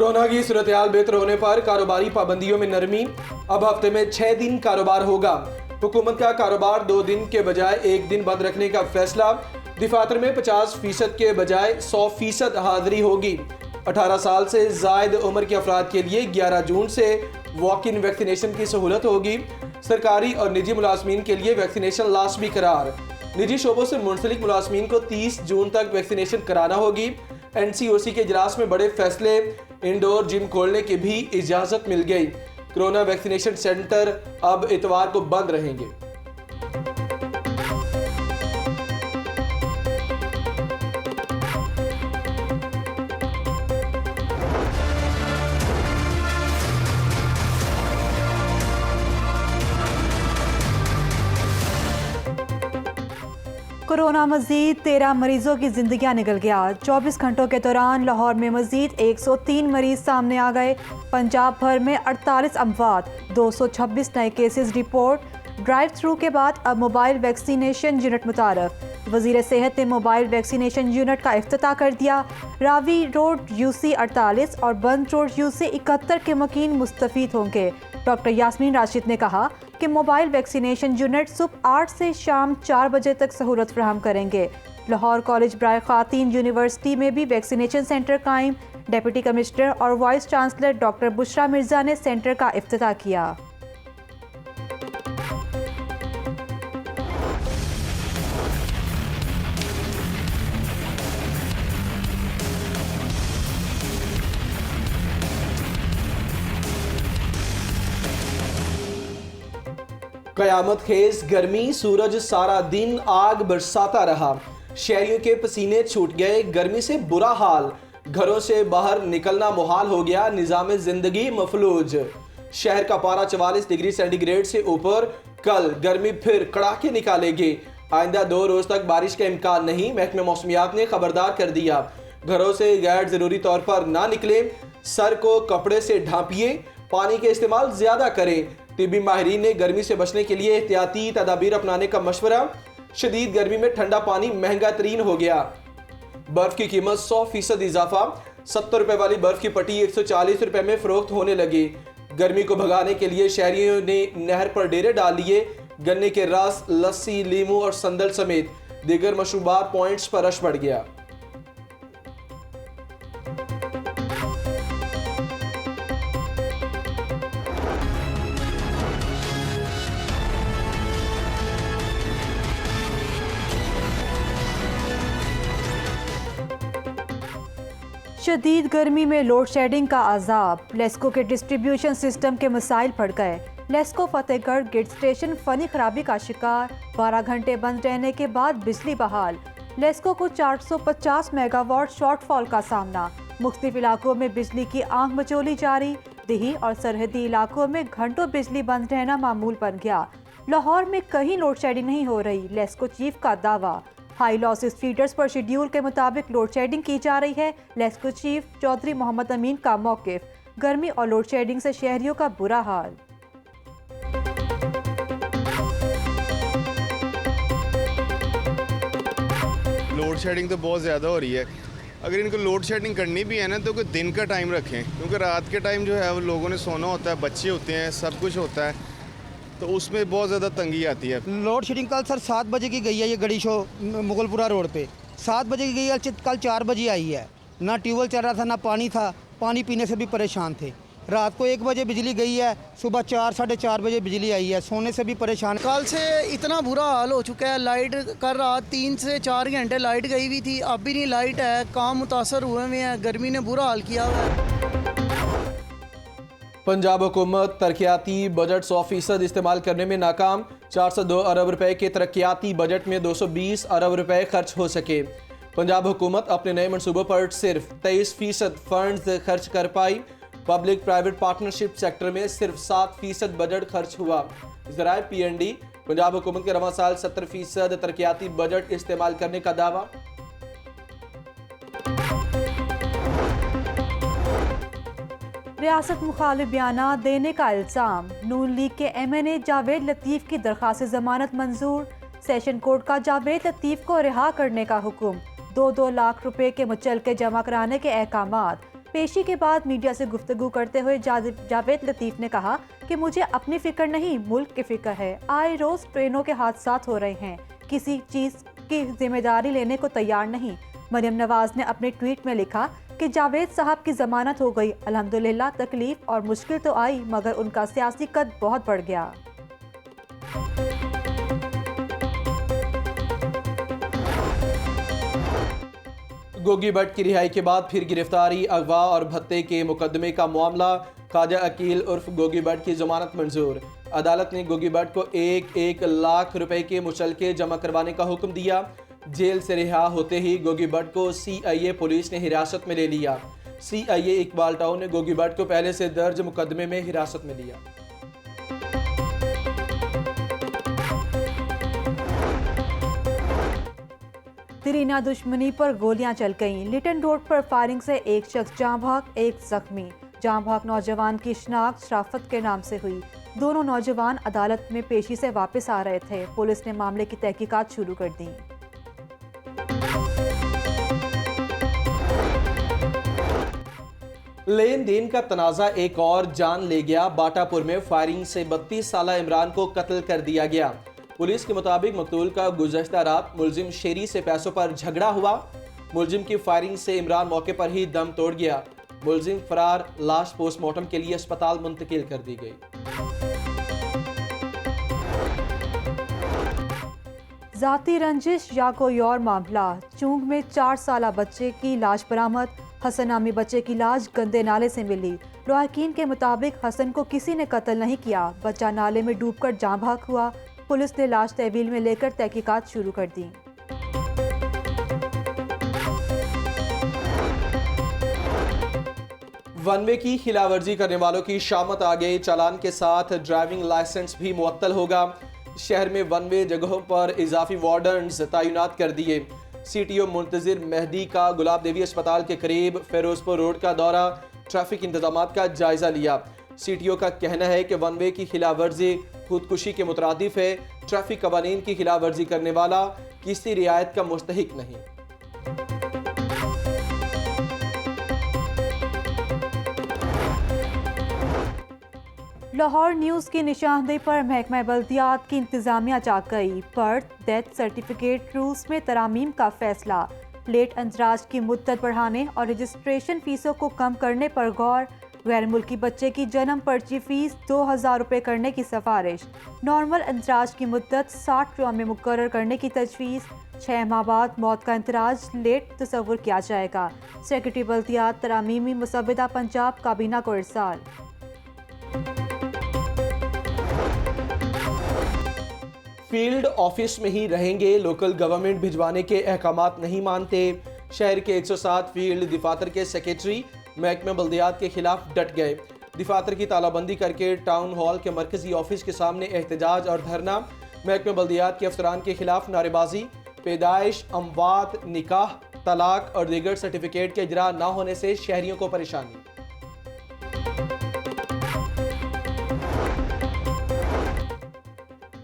Corona की सूरत-ए-हाल बेहतर होने पर कारोबारी पाबंदियों में नरमी। अब हफ्ते में 6 दिन कारोबार होगा। हुकूमत का कारोबार 2 दिन के बजाय 1 दिन बंद रखने का फैसला। दफातर में 50% के बजाय 100% हाजिरी होगी। 18 साल से जायद उम्र के अफराद के लिए 11 जून से वॉक इन वैक्सीनेशन की सहूलत होगी। सरकारी और निजी मुलाजमीन के लिए वैक्सीनेशन लाजमी करार। निजी शोबों से मुंसलिक मुलाजमीन को 30 जून तक वैक्सीनेशन कराना होगी। NCOC के इजलास में बड़े फैसले। इंडोर जिम खोलने की भी इजाजत मिल गई। कोरोना वैक्सीनेशन सेंटर अब इतवार को बंद रहेंगे। कोरोना मजीद 13 मरीजों की जिंदगियां निकल गया। 24 घंटों के दौरान लाहौर में मजीद 103 मरीज सामने आ गए। पंजाब भर में 48 अमवात, 226 नए केसेस रिपोर्ट। ड्राइव थ्रू के बाद अब मोबाइल वैक्सीनेशन यूनिट मुतारफ। वजीर सेहत ने मोबाइल वैक्सीनेशन यूनिट का इफ्तिताह कर दिया। रावी रोड UC 48 और बंद रोड UC 71 के मकीन मुस्तफीद होंगे। डॉक्टर यास्मीन राशिद ने कहा कि मोबाइल वैक्सीनेशन यूनिट सुबह 8 से शाम 4 बजे तक सहूलत फराहम करेंगे। लाहौर कॉलेज बराए खातीन यूनिवर्सिटी में भी वैक्सीनेशन सेंटर कायम। डिप्टी कमिश्नर और vice chancellor doctor Bushra Mirza ने सेंटर का इफ्तिताह किया। कयामत खेज गर्मी, सूरज सारा दिन आग बरसाता रहा। शहरियों के पसीने छूट गए, गर्मी से बुरा हाल। घरों से बाहर निकलना मुहाल हो गया, निजाम जिंदगी मफलूज। शहर का पारा 44 डिग्री सेंटीग्रेड से ऊपर। कल गर्मी फिर कड़ाके निकालेगी। आइंदा 2 रोज तक बारिश का इम्कान नहीं, महकमे मौसमियात ने खबरदार कर दिया। घरों से गैर जरूरी तौर पर ना निकले। सर को कपड़े से ढांपिए। पानी के इस्तेमाल ज्यादा करें। तिब्बी माहिरीन ने गर्मी से बचने के लिए एहतियाती तदाबीर अपनाने का मशवरा। शदीद गर्मी में ठंडा पानी महंगा तरीन हो गया। बर्फ की कीमत 100% इजाफा। 70 रुपए वाली बर्फ की पट्टी 140 रुपए में फरोख्त होने लगी। गर्मी को भगाने के लिए शहरियों ने नहर पर डेरे डाल लिए। गन्ने के रस, लस्सी, लीमू और संदल समेत दीगर मशरूबात पॉइंट्स पर रश बढ़ गया। शदीद गर्मी में लोड शेडिंग का अजाब। लेस्को के डिस्ट्रीब्यूशन सिस्टम के मसाइल बढ़ गए। लेस्को फतेहगढ़ गिड स्टेशन फनी खराबी का शिकार। 12 घंटे बंद रहने के बाद बिजली बहाल। लेस्को को 450 मेगावाट शॉर्टफॉल का सामना। मुख्तलिफ इलाकों में बिजली की आंख मचोली जारी। दिही और सरहदी इलाकों में घंटों बिजली बंद रहना मामूल बन गया। लाहौर में कहीं लोड शेडिंग नहीं हो रही, लेस्को चीफ का दावा। हाई लॉसेस फीडर्स पर शेड्यूल के मुताबिक लोड शेडिंग की जा रही है। लेस्को चीफ चौधरी मोहम्मद अमीन का मौकिफ। गर्मी और लोड शेडिंग से शहरियों का बुरा हाल। लोड शेडिंग तो बहुत ज़्यादा हो रही है। अगर इनको लोड शेडिंग करनी भी है ना तो कोई दिन का टाइम रखें, क्योंकि रात के टाइम जो है वो लोगों ने सोना होता है, बच्चे होते हैं, सब कुछ होता है, तो उसमें बहुत ज़्यादा तंगी आती है। लोड शेडिंग कल सर 7 बजे की गई है, ये गड़ी शो मुगलपुरा रोड पे 7 बजे की गई है, कल 4 बजे आई है। ना ट्यूबवेल चल रहा था, ना पानी था, पानी पीने से भी परेशान थे। रात को 1 बजे बिजली गई है, सुबह 4 साढ़े 4 बजे बिजली आई है, सोने से भी परेशान। कल से इतना बुरा हाल हो चुका है। लाइट कर रात 3 से 4 घंटे लाइट गई हुई थी, अब भी नहीं लाइट है। काम मुतासर हुए हुए हैं, गर्मी ने बुरा हाल किया हुआ है। पंजाब हुकूमत तरक्याती बजट 100% इस्तेमाल करने में नाकाम। 402 अरब रुपए के तरक्याती बजट में 220 अरब रुपए खर्च हो सके। पंजाब हुकूमत अपने नए मनसूबों पर सिर्फ 23% फंड्स खर्च कर पाई। पब्लिक प्राइवेट पार्टनरशिप सेक्टर में सिर्फ 7% बजट खर्च हुआ। ज़राए PND पंजाब हुकूमत के रवां साल 70% तरक्याती बजट इस्तेमाल करने का दावा। रियासत मुखालिफ बयाना देने का इल्ज़ाम। नून लीग के MNA जावेद लतीफ़ की दरख्वास्त जमानत मंजूर। सेशन कोर्ट का जावेद लतीफ़ को रिहा करने का हुक्म। 2-2 लाख रुपए के मुचलके जमा कराने के अहकामात। पेशी के बाद मीडिया से गुफ्तगू करते हुए जावेद लतीफ़ ने कहा कि मुझे अपनी फिक्र नहीं, मुल्क की फिक्र है। आए रोज़ ट्रेनों के हादसात हो रहे हैं, किसी चीज़ की जिम्मेदारी लेने को तैयार नहीं। मरियम नवाज ने अपने ट्वीट में लिखा कि जावेद साहब की जमानत हो गई, अल्हम्दुलिल्लाह। तकलीफ और मुश्किल तो आई, मगर उनका सियासी कद बहुत बढ़ गया। गोगी भट्ट की रिहाई के बाद फिर गिरफ्तारी, अगवा और भत्ते के मुकदमे का मामला। ख्वाजा अकील उर्फ गोगी भट्ट की जमानत मंजूर। अदालत ने गोगी भट्ट को 1 लाख रुपए के मुचलके जमा करवाने का हुक्म दिया। जेल से रिहा होते ही गोगी भट्ट को CIA पुलिस ने हिरासत में ले लिया। CIA इकबाल टाउन ने गोगी भट्ट को पहले से दर्ज मुकदमे में हिरासत में लिया। तिरीना दुश्मनी पर गोलियां चल गईं। लिटन रोड पर फायरिंग से एक शख्स जाँ भाग, एक जख्मी। जाँ भाग नौजवान की शनाख्त शराफत के नाम से हुई। दोनों नौजवान अदालत में पेशी से वापस आ रहे थे। पुलिस ने मामले की तहकीकात शुरू कर दी। लेन देन का तनाजा एक और जान ले गया। बाटापुर में फायरिंग से 32 साला इमरान को कत्ल कर दिया गया। पुलिस के मुताबिक मकतूल का गुज़श्ता रात मुलजिम शेरी से पैसों पर झगड़ा हुआ। मुलजिम की फायरिंग से इमरान मौके पर ही दम तोड़ गया। मुलजिम फरार, लाश पोस्टमार्टम के लिए अस्पताल मुंतकिल कर दी गई। जाती रंजिश या कोई और मामला। चूंग में 4 साला बच्चे की लाश बरामद। हसन नामी बच्चे की लाश गंदे नाले से मिली। लवाहिकीन के मुताबिक हसन को किसी ने कत्ल नहीं किया, बच्चा नाले में डूबकर जाँ भाग हुआ। पुलिस ने लाश तहवील में लेकर तहकीकात शुरू कर दी। वन वे की खिलाफवर्जी करने वालों की शामत आ गई। चालान के साथ ड्राइविंग लाइसेंस भी मुअत्तल होगा। शहर में वन वे जगहों पर इजाफी वार्डन्स तैनात कर दिए। CTO मुंतजिर मेहदी का गुलाब देवी अस्पताल के करीब फिरोजपुर रोड का दौरा, ट्रैफिक इंतजामात का जायजा लिया। CTO का कहना है कि वन वे की खिलाफवर्जी खुदकुशी के मुतरादिफ है। ट्रैफिक कवानीन की खिलाफवर्जी करने वाला किसी रियायत का मुस्तहिक नहीं। लाहौर न्यूज़ की निशानदेही पर महकमा बल्दियात की इंतजामिया चाक गई। बर्थ डेथ सर्टिफिकेट रूल्स में तरामीम का फैसला। लेट अंतराज की मुद्दत बढ़ाने और रजिस्ट्रेशन फीसों को कम करने पर गौर। गैर मुल्की बच्चे की जन्म पर्ची फीस 2000 रुपये करने की सिफारिश। नॉर्मल अंतराज की मुद्दत 60 यौम में मुकर्रर करने की तजवीज़। 6 माह बाद मौत का अंतराज लेट तस्वुर किया जाएगा। सेक्रेटरी बल्दियात तरामीमी मुसव्विदा पंजाब काबीना को इरसाल। फील्ड ऑफिस में ही रहेंगे, लोकल गवर्नमेंट भिजवाने के अहकामात नहीं मानते। शहर के 107 फील्ड दफातर के सेक्रेटरी महकमा बल्दियात के खिलाफ डट गए। दफातर की तालाबंदी करके टाउन हॉल के मरकजी ऑफिस के सामने एहतजाज और धरना। महकमा बल्दियात के अफसरान के खिलाफ नारेबाजी। पैदाइश, अमवात, निकाह, तलाक और दीगर सर्टिफिकेट के इजरा न होने से शहरियों को परेशानी।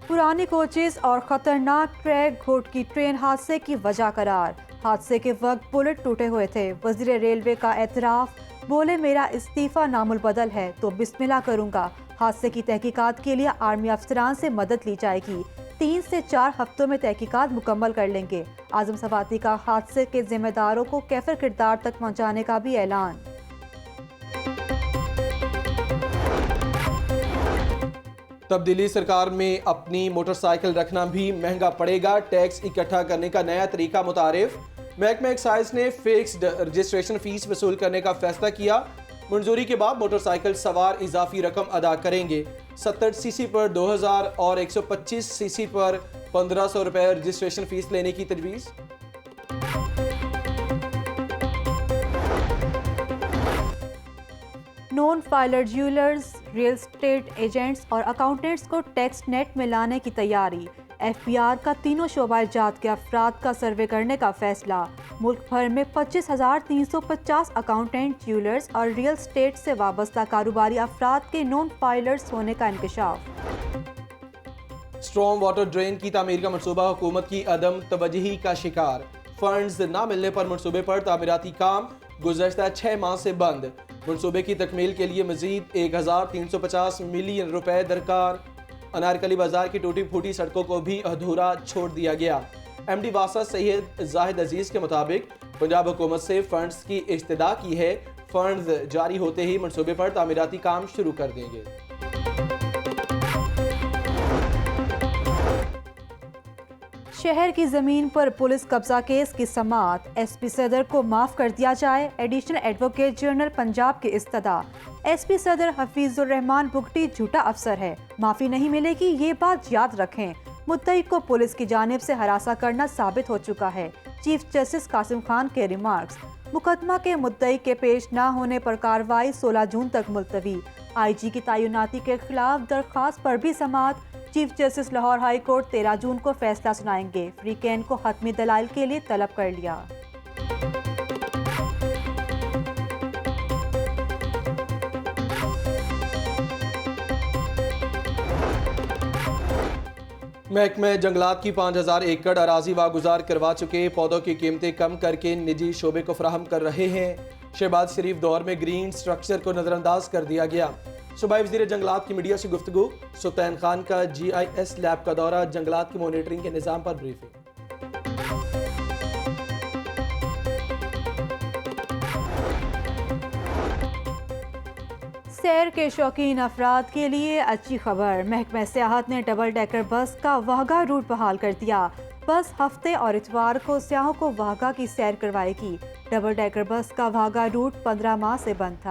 पुरानी कोचेस और खतरनाक ट्रैक घोट की ट्रेन हादसे की वजह करार। हादसे के वक्त बुलेट टूटे हुए थे। वजीर रेलवे का एतराफ, बोले मेरा इस्तीफा नामुलबदल है तो बिस्मिल्लाह करूंगा। हादसे की तहकीकात के लिए आर्मी अफसरान से मदद ली जाएगी। 3 से 4 हफ्तों में तहकीकात मुकम्मल कर लेंगे। आजम सवाती का हादसे के जिम्मेदारों को कैफर किरदार तक पहुँचाने का भी ऐलान। तब्दीली सरकार में अपनी मोटरसाइकिल रखना भी महंगा पड़ेगा। टैक्स इकट्ठा करने का नया तरीका मुतारिफ। महकमा एक्साइज ने फिक्स्ड रजिस्ट्रेशन फीस वसूल करने का फैसला किया। मंजूरी के बाद मोटरसाइकिल सवार इजाफी रकम अदा करेंगे। 70 सीसी पर 2000 और 125 सीसी पर 1500 रुपये रजिस्ट्रेशन फीस लेने की तजवीज़। Non filer jewellers, real estate agents और अकाउंटेंट्स को टैक्स नेट में लाने की तैयारी। FBR का तीनों शोबा जात के अफराद का सर्वे करने का फैसला। मुल्क भर में 25,350 अकाउंटेंट, ज्वेलर्स और रियल एस्टेट से वाबस्ता कारोबारी अफराद के नॉन फाइलर्स होने का इंकशाफ। स्ट्रॉन्ग वाटर ड्रेन की तामीर का मनसूबा हुकूमत की अदम तवज्जुही का शिकार। फंड्स न मिलने पर मनसूबे पर तामीराती काम गुज़श्ता 6 माह से बंद। मनसूबे की तकमील के लिए मजीद 1350 मिलियन रुपए दरकार। अनारकली बाजार की टूटी फूटी सड़कों को भी अधूरा छोड़ दिया गया। MD वासा सैयद जाहिद अजीज के मुताबिक पंजाब हुकूमत से फंड्स की इस्तदा की है। फंड्स जारी होते ही मनसूबे पर तामीराती काम शुरू कर देंगे। शहर की जमीन पर पुलिस कब्जा केस की समाअत, SP सदर को माफ कर दिया जाए। एडिशनल एडवोकेट जनरल पंजाब के इस्तदा। SP सदर हफीजुर रहमान बुगटी झूठा अफसर है, माफी नहीं मिलेगी, ये बात याद रखें। मुद्दई को पुलिस की जानिब से हरासा करना साबित हो चुका है। चीफ जस्टिस कासिम खान के रिमार्क्स। मुकदमा के मुद्दई के पेश न होने पर कार्रवाई 16 जून तक मुलतवी। IG की तैनाती के खिलाफ दरख्वास्त पर भी समाअत। Chief justice Lahore high court 13 June को फैसला सुनाएंगे। फ्रीकैन को हतमी दलाइल के लिए तलब कर लिया। महकमे जंगलात की 5000 एकड़ अराजी वागुजार करवा चुके, पौधों की कीमतें कम करके निजी शोबे को फराहम कर रहे हैं। शहबाज शरीफ दौर में ग्रीन स्ट्रक्चर को नजरअंदाज कर दिया गया। सूबाई वज़ीर जंगलात की मीडिया से गुफ्तगू। सुल्तान खान का GIS लैब का दौरा, जंगलात की मॉनिटरिंग के निज़ाम पर ब्रीफिंग। सैर के शौकीन अफराद के लिए अच्छी खबर। महकमा सियाहत ने डबल डेकर बस का वाहगा रूट बहाल कर दिया। बस हफ्ते और इतवार को सियाहों को वाहगा की सैर करवाएगी। डबल डेकर बस का वाहगा रूट 15 माह से बंद था।